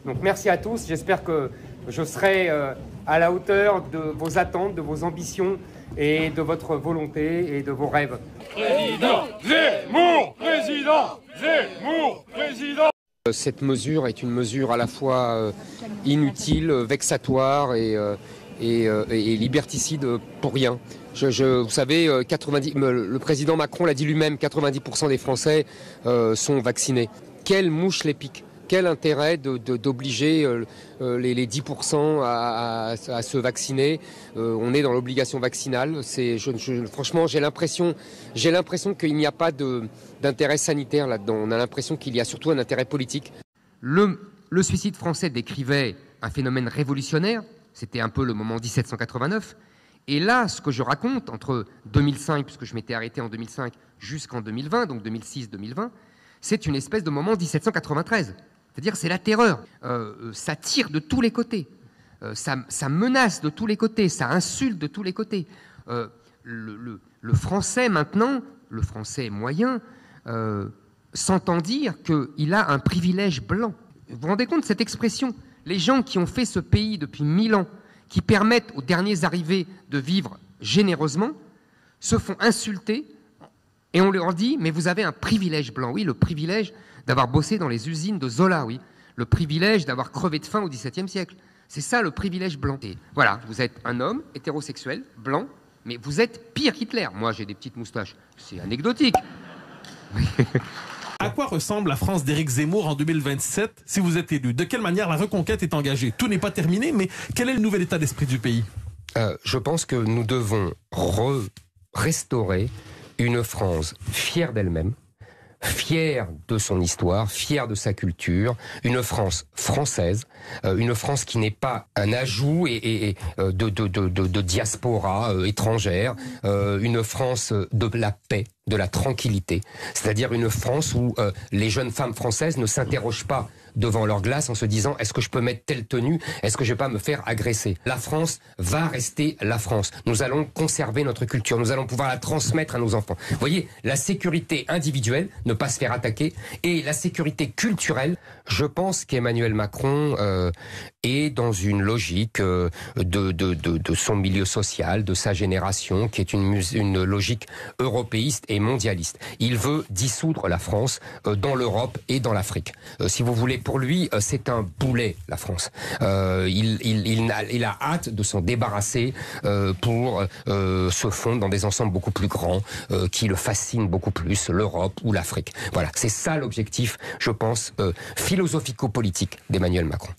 Donc merci à tous, j'espère que je serai à la hauteur de vos attentes, de vos ambitions et de votre volonté et de vos rêves. Président Zemmour, président Zemmour, président. Cette mesure est une mesure à la fois inutile, vexatoire et liberticide pour rien. Vous savez, le président Macron l'a dit lui-même, 90% des Français sont vaccinés. Quelle mouche les pique? Quel intérêt d'obliger les 10% à se vacciner? On est dans l'obligation vaccinale. Franchement, j'ai l'impression qu'il n'y a pas d'intérêt sanitaire là-dedans. On a l'impression qu'il y a surtout un intérêt politique. Le suicide français décrivait un phénomène révolutionnaire. C'était un peu le moment 1789. Et là, ce que je raconte entre 2005, puisque je m'étais arrêté en 2005, jusqu'en 2020, donc 2006-2020, c'est une espèce de moment 1793. C'est-à-dire c'est la terreur. Ça tire de tous les côtés. Ça menace de tous les côtés. Ça insulte de tous les côtés. Le français maintenant, le français moyen, s'entend dire qu'il a un privilège blanc. Vous vous rendez compte de cette expression? Les gens qui ont fait ce pays depuis 1000 ans, qui permettent aux derniers arrivés de vivre généreusement, se font insulter et on leur dit « mais vous avez un privilège blanc ». Oui, le privilège d'avoir bossé dans les usines de Zola, oui. Le privilège d'avoir crevé de faim au XVIIe siècle. C'est ça le privilège blanc. Et voilà, vous êtes un homme hétérosexuel, blanc, mais vous êtes pire qu'Hitler. Moi, j'ai des petites moustaches. C'est anecdotique. À quoi ressemble la France d'Éric Zemmour en 2027 si vous êtes élu? De quelle manière la reconquête est engagée? Tout n'est pas terminé, mais quel est le nouvel état d'esprit du pays? Je pense que nous devons restaurer une France fière d'elle-même, fière de son histoire, fière de sa culture, une France française, une France qui n'est pas un ajout de diaspora étrangère, une France de la paix, de la tranquillité, c'est-à-dire une France où les jeunes femmes françaises ne s'interrogent pas devant leur glace en se disant est-ce que je peux mettre telle tenue, est-ce que je vais pas me faire agresser. La France va rester la France. Nous allons conserver notre culture, nous allons pouvoir la transmettre à nos enfants. Vous voyez, la sécurité individuelle, ne pas se faire attaquer, et la sécurité culturelle, je pense qu'Emmanuel Macron est dans une logique de son milieu social, de sa génération, qui est une logique européiste et mondialiste. Il veut dissoudre la France dans l'Europe et dans l'Afrique. Si vous voulez, pour lui, c'est un boulet, la France. Il a hâte de s'en débarrasser pour se fondre dans des ensembles beaucoup plus grands qui le fascinent beaucoup plus, l'Europe ou l'Afrique. Voilà, c'est ça l'objectif, je pense, philosophico-politique d'Emmanuel Macron.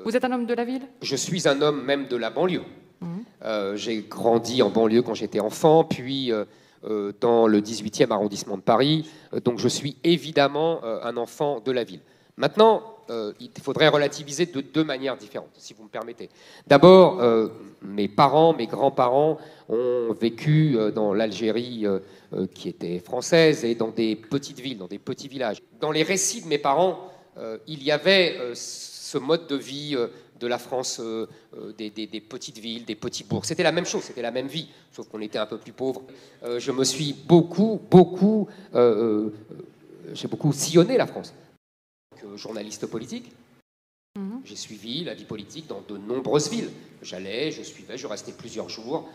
Vous êtes un homme de la ville? Je suis un homme même de la banlieue. J'ai grandi en banlieue quand j'étais enfant, puis dans le 18e arrondissement de Paris. Donc je suis évidemment un enfant de la ville. Maintenant, il faudrait relativiser de deux manières différentes, si vous me permettez. D'abord, mes parents, mes grands-parents ont vécu dans l'Algérie qui était française et dans des petites villes, dans des petits villages. Dans les récits de mes parents, il y avait ce mode de vie de la France, des petites villes, des petits bourgs. C'était la même chose, c'était la même vie, sauf qu'on était un peu plus pauvres. Je me suis j'ai beaucoup sillonné la France. Journaliste politique, j'ai suivi la vie politique dans de nombreuses villes. Je suivais, je restais plusieurs jours,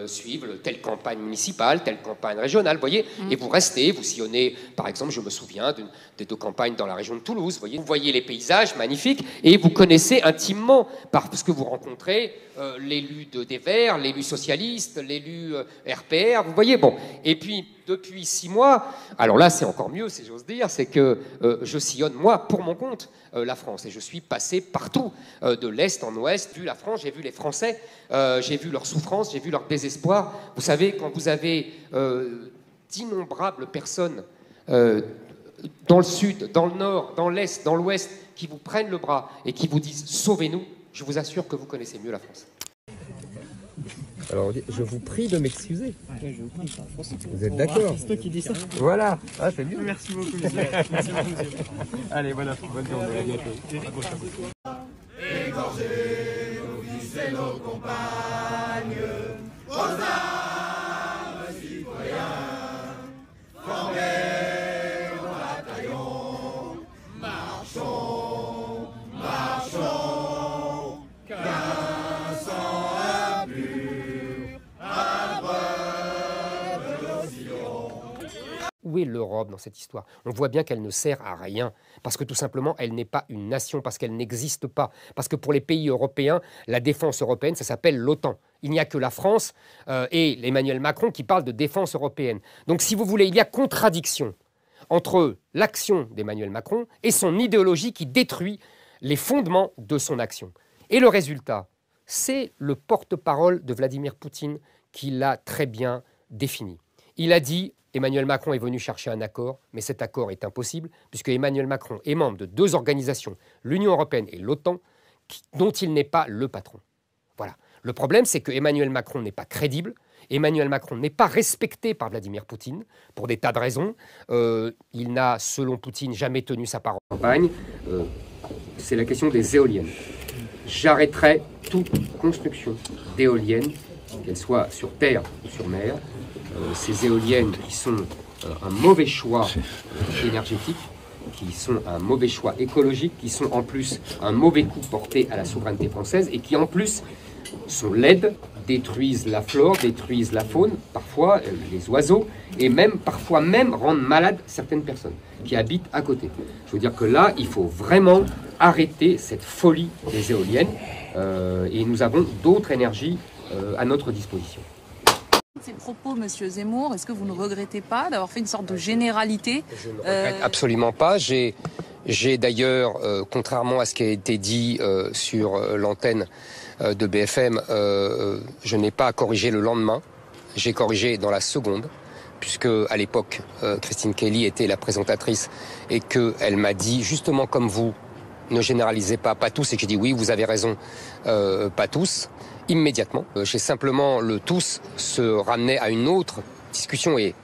suivre telle campagne municipale, telle campagne régionale, vous voyez, et vous restez, vous sillonnez, par exemple, je me souviens des deux campagnes dans la région de Toulouse, vous voyez les paysages magnifiques, et vous connaissez intimement, parce que vous rencontrez l'élu des Verts, l'élu socialiste, l'élu RPR, vous voyez, bon, et puis depuis 6 mois, alors là c'est encore mieux si j'ose dire, c'est que je sillonne moi pour mon compte la France et je suis passé partout, de l'Est en Ouest, j'ai vu la France, j'ai vu les Français, j'ai vu leur souffrance, j'ai vu leur désespoir. Vous savez, quand vous avez d'innombrables personnes dans le Sud, dans le Nord, dans l'Est, dans l'Ouest, qui vous prennent le bras et qui vous disent « sauvez-nous », je vous assure que vous connaissez mieux la France. Alors, je vous prie de m'excuser. Vous êtes d'accord? C'est toi qui dis ça. Voilà. Ah, c'est mieux. Merci beaucoup, monsieur. Merci beaucoup, monsieur. Allez, voilà. Bonne journée. À bientôt. Égorgés, nos fils et nos compagnes, aux armes citoyens, formés en bataillon, marchons, marchons. est l'Europe dans cette histoire? On voit bien qu'elle ne sert à rien, parce que tout simplement, elle n'est pas une nation, parce qu'elle n'existe pas. Parce que pour les pays européens, la défense européenne, ça s'appelle l'OTAN. Il n'y a que la France et Emmanuel Macron qui parlent de défense européenne. Donc si vous voulez, il y a contradiction entre l'action d'Emmanuel Macron et son idéologie qui détruit les fondements de son action. Et le résultat, c'est le porte-parole de Vladimir Poutine qui l'a très bien défini. Il a dit, Emmanuel Macron est venu chercher un accord, mais cet accord est impossible, puisque Emmanuel Macron est membre de deux organisations, l'Union européenne et l'OTAN, dont il n'est pas le patron. Voilà. Le problème, c'est que Emmanuel Macron n'est pas crédible, Emmanuel Macron n'est pas respecté par Vladimir Poutine, pour des tas de raisons. Il n'a, selon Poutine, jamais tenu sa parole en campagne. C'est la question des éoliennes. J'arrêterai toute construction d'éoliennes, qu'elles soient sur terre ou sur mer. Ces éoliennes qui sont un mauvais choix énergétique, qui sont un mauvais choix écologique, qui sont en plus un mauvais coup porté à la souveraineté française et qui en plus sont laides, détruisent la flore, détruisent la faune, parfois les oiseaux, et même parfois même rendent malades certaines personnes qui habitent à côté. Je veux dire que là, il faut vraiment arrêter cette folie des éoliennes et nous avons d'autres énergies à notre disposition. Ces propos, Monsieur Zemmour, est-ce que vous ne regrettez pas d'avoir fait une sorte de généralité? Je ne regrette absolument pas. J'ai d'ailleurs, contrairement à ce qui a été dit sur l'antenne de BFM, je n'ai pas corrigé le lendemain, j'ai corrigé dans la seconde, puisque à l'époque, Christine Kelly était la présentatrice et qu'elle m'a dit, justement comme vous, ne généralisez pas tous, et que j'ai dit oui, vous avez raison, pas tous. Immédiatement, j'ai simplement le tous se ramenait à une autre discussion et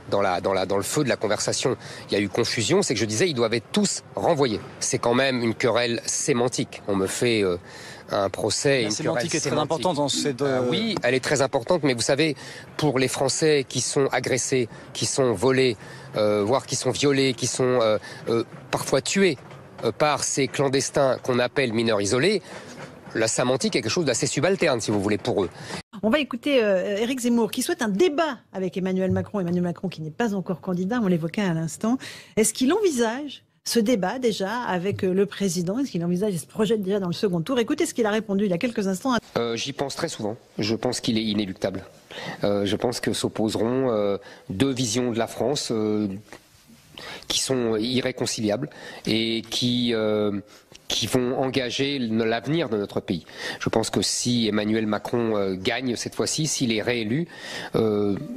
dans le feu de la conversation, il y a eu confusion, c'est que je disais ils doivent être tous renvoyés. C'est quand même une querelle sémantique. On me fait un procès. La sémantique est très importante dans cette... oui, elle est très importante, mais vous savez, pour les Français qui sont agressés, qui sont volés, voire qui sont violés, qui sont parfois tués par ces clandestins qu'on appelle mineurs isolés, la sémantique est quelque chose d'assez subalterne, si vous voulez, pour eux. On va écouter Éric Zemmour, qui souhaite un débat avec Emmanuel Macron. Emmanuel Macron qui n'est pas encore candidat, on l'évoquait à l'instant. Est-ce qu'il envisage ce débat déjà avec le président? Est-ce qu'il envisage et se projette déjà dans le second tour? Écoutez ce qu'il a répondu il y a quelques instants. J'y pense très souvent. Je pense qu'il est inéluctable. Je pense que s'opposeront deux visions de la France qui sont irréconciliables et qui vont engager l'avenir de notre pays. Je pense que si Emmanuel Macron gagne cette fois-ci, s'il est réélu,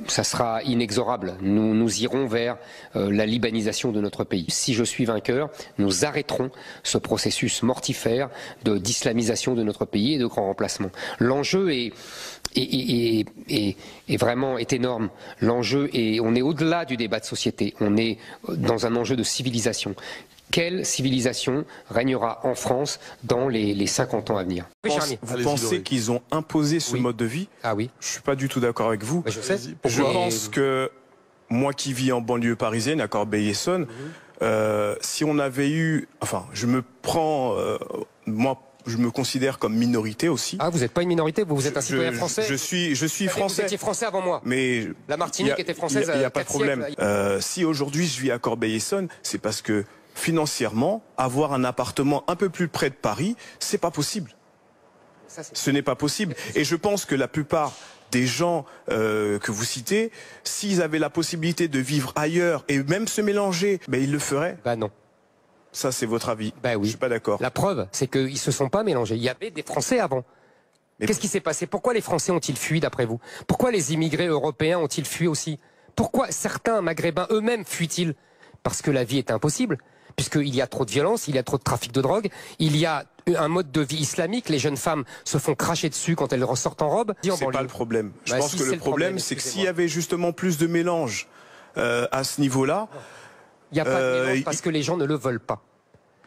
ça sera inexorable. Nous irons vers la libanisation de notre pays. Si je suis vainqueur, nous arrêterons ce processus mortifère d'islamisation de notre pays et de grand remplacement. L'enjeu est vraiment énorme. L'enjeu est, on est au-delà du débat de société. On est dans un enjeu de civilisation. Quelle civilisation régnera en France dans les 50 ans à venir? Vous pensez qu'ils ont imposé ce mode de vie? Ah oui. Je suis pas du tout d'accord avec vous. Je sais. Je pense que moi qui vis en banlieue parisienne, à Corbeil-Essonnes, si on avait eu... Enfin, je me prends... moi, je me considère comme minorité aussi. Ah, vous n'êtes pas une minorité, vous êtes un citoyen français. Je suis français. Vous étiez français avant moi. Mais la Martinique était française. Il n'y a pas de problème. Si aujourd'hui je vis à Corbeil-Essonnes, c'est parce que financièrement, avoir un appartement un peu plus près de Paris, c'est pas possible. Ce n'est pas possible. Et je pense que la plupart des gens que vous citez, s'ils avaient la possibilité de vivre ailleurs et même se mélanger, ben ils le feraient. Bah non. Ça, c'est votre avis. Ben oui. Je suis pas d'accord. La preuve, c'est qu'ils se sont pas mélangés. Il y avait des Français avant. Qu'est-ce qui s'est passé? Pourquoi les Français ont-ils fui, d'après vous? Pourquoi les immigrés européens ont-ils fui aussi? Pourquoi certains Maghrébins eux-mêmes fuient-ils? Parce que la vie est impossible. Puisqu'il y a trop de violence, il y a trop de trafic de drogue, il y a un mode de vie islamique, les jeunes femmes se font cracher dessus quand elles ressortent en robe. C'est pas le problème. Je pense que le problème, c'est que s'il y avait justement plus de mélange à ce niveau-là... Il n'y a pas de mélange parce que les gens ne le veulent pas.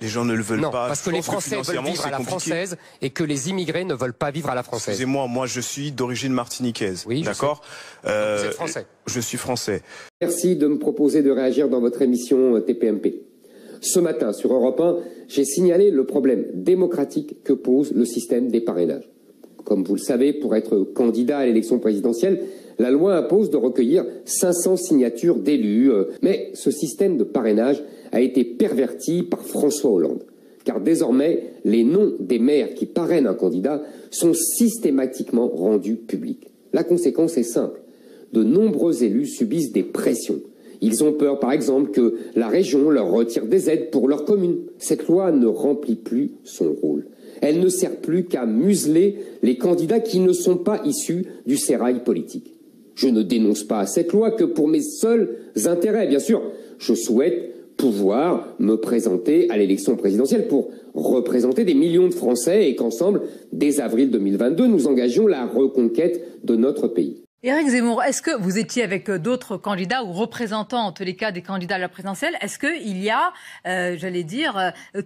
Les gens ne le veulent pas. Non, parce que les Français veulent vivre à la française et que les immigrés ne veulent pas vivre à la française. Excusez-moi, moi je suis d'origine martiniquaise. Oui, d'accord. Vous êtes français. Je suis français. Merci de me proposer de réagir dans votre émission TPMP. Ce matin, sur Europe 1, j'ai signalé le problème démocratique que pose le système des parrainages. Comme vous le savez, pour être candidat à l'élection présidentielle, la loi impose de recueillir 500 signatures d'élus. Mais ce système de parrainage a été perverti par François Hollande. Car désormais, les noms des maires qui parrainent un candidat sont systématiquement rendus publics. La conséquence est simple. De nombreux élus subissent des pressions. Ils ont peur, par exemple, que la région leur retire des aides pour leur commune. Cette loi ne remplit plus son rôle. Elle ne sert plus qu'à museler les candidats qui ne sont pas issus du sérail politique. Je ne dénonce pas cette loi que pour mes seuls intérêts. Bien sûr, je souhaite pouvoir me présenter à l'élection présidentielle pour représenter des millions de Français et qu'ensemble, dès avril 2022, nous engagions la reconquête de notre pays. Éric Zemmour, est-ce que vous étiez avec d'autres candidats ou représentants, en tous les cas, des candidats à la présidentielle? Est-ce qu'il y a,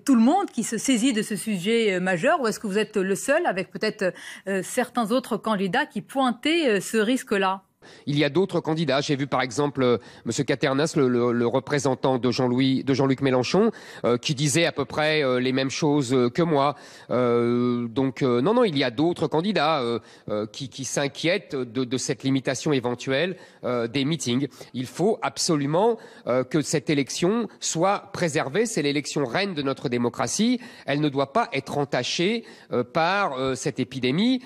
tout le monde qui se saisit de ce sujet majeur, ou est-ce que vous êtes le seul, avec peut-être certains autres candidats qui pointaient ce risque-là? Il y a d'autres candidats. J'ai vu par exemple M. Caternas, le représentant de Jean-Luc Mélenchon, qui disait à peu près les mêmes choses que moi. Non, il y a d'autres candidats qui s'inquiètent de cette limitation éventuelle des meetings. Il faut absolument que cette élection soit préservée. C'est l'élection reine de notre démocratie. Elle ne doit pas être entachée par cette épidémie.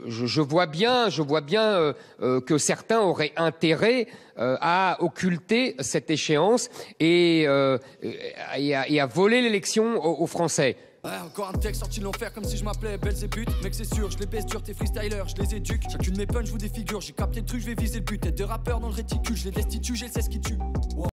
Je vois bien que certains auraient intérêt à occulter cette échéance et à voler l'élection aux Français. Ouais, encore un texte sorti de l'enfer comme si je m'appelais Belzébuth. Mec c'est sûr, je les baisse dur, tes freestylers, je les éduque. Chacune de mes punches vous défigure, j'ai capté le truc, je vais viser le but. Tête de rappeur dans le réticule, je les destitue, je sais ce qui tue. Wow.